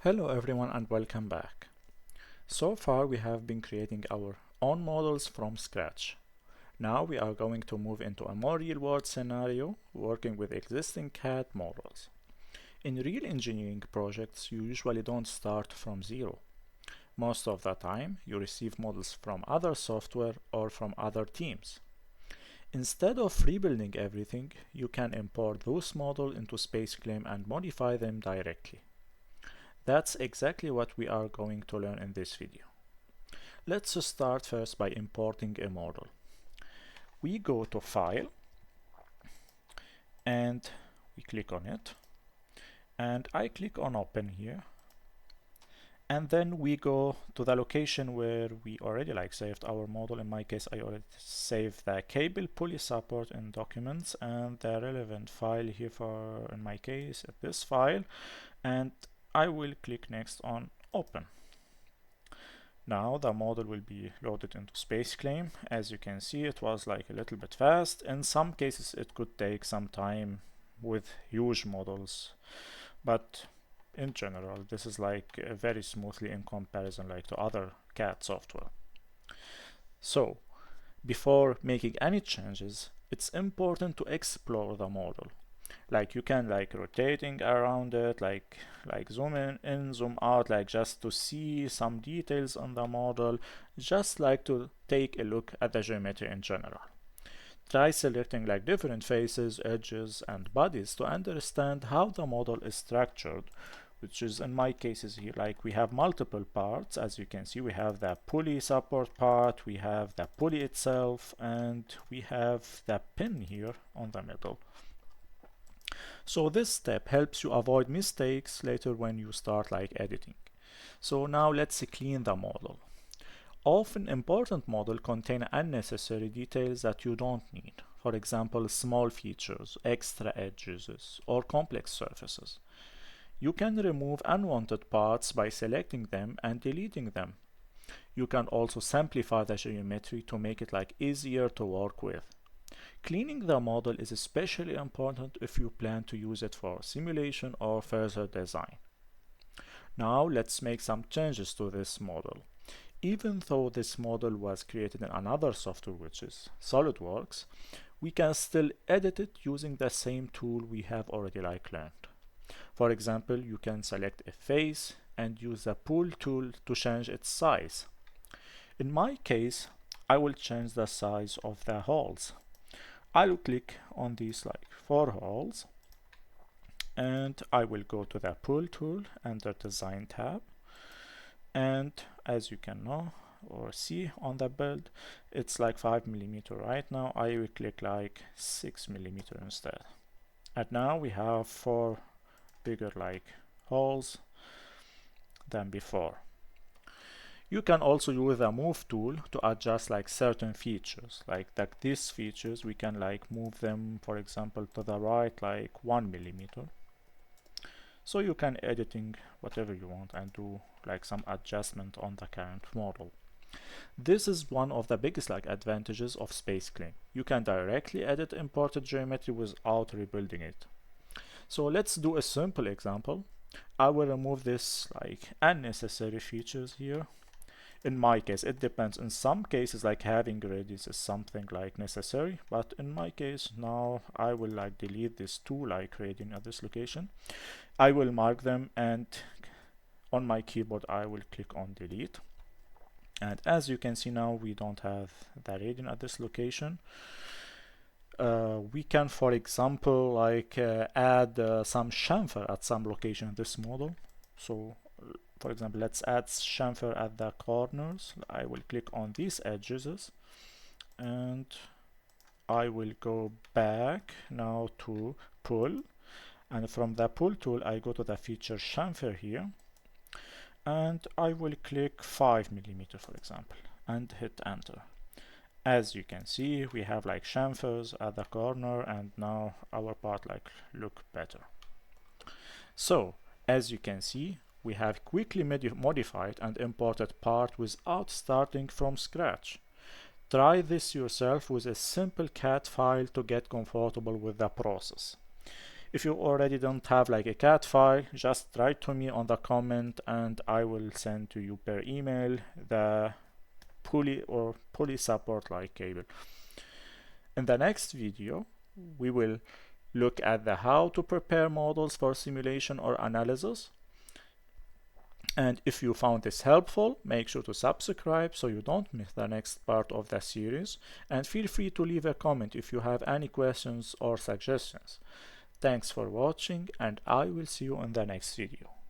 Hello everyone and welcome back. So far we have been creating our own models from scratch. Now we are going to move into a more real-world scenario working with existing CAD models. In real engineering projects you usually don't start from zero. Most of the time you receive models from other software or from other teams. Instead of rebuilding everything, you can import those models into SpaceClaim and modify them directly. That's exactly what we are going to learn in this video. Let's start first by importing a model. We go to File and we click on it, and I click on Open here, and then we go to the location where we already saved our model. In my case I already saved the cable pulley support in documents and the relevant file here for, in my case, this file, and I will click next on Open. Now the model will be loaded into SpaceClaim. As you can see, it was a little bit fast. In some cases it could take some time with huge models, but in general this is very smoothly in comparison to other CAD software. So before making any changes, it's important to explore the model. You can rotating around it, zoom in, zoom out, just to see some details on the model, just to take a look at the geometry in general. Try selecting different faces, edges and bodies to understand how the model is structured, which is in my cases here we have multiple parts. As you can see, we have the pulley support part, we have the pulley itself, and we have the pin here on the middle. So this step helps you avoid mistakes later when you start editing. So now let's clean the model. Often important models contain unnecessary details that you don't need. For example, small features, extra edges, or complex surfaces. You can remove unwanted parts by selecting them and deleting them. You can also simplify the geometry to make it easier to work with. Cleaning the model is especially important if you plan to use it for simulation or further design. Now let's make some changes to this model. Even though this model was created in another software, which is SolidWorks, we can still edit it using the same tool we have already learned. For example, you can select a face and use the pull tool to change its size. In my case, I will change the size of the holes. I will click on these 4 holes, and I will go to the pull tool under design tab, and as you can know or see on the build, it's 5 mm right now. I will click 6 mm instead, and now we have 4 bigger holes than before. You can also use the move tool to adjust certain features. These features, we can move them, for example, to the right 1 mm. So you can editing whatever you want and do some adjustment on the current model. This is one of the biggest advantages of SpaceClaim. You can directly edit imported geometry without rebuilding it. So let's do a simple example. I will remove this unnecessary features here. In my case, it depends. In some cases, having radius is something necessary, but in my case now I will delete this two radius at this location. I will mark them, and on my keyboard I will click on delete. And as you can see now, we don't have the radius at this location. We can, for example, add some chamfer at some location in this model. So for example, let's add chamfer at the corners. I will click on these edges, and I will go back now to pull, and from the pull tool I go to the feature chamfer here, and I will click 5 mm for example, and hit enter. As you can see, we have chamfers at the corner, and now our part look better. So as you can see, we have quickly modified and imported part without starting from scratch. Try this yourself with a simple CAD file to get comfortable with the process. If you already don't have like a CAD file, just write to me on the comment and I will send to you per email the pulley support like cable. In the next video, we will look at the how to prepare models for simulation or analysis. And if you found this helpful, make sure to subscribe so you don't miss the next part of the series. And feel free to leave a comment if you have any questions or suggestions. Thanks for watching, and I will see you in the next video.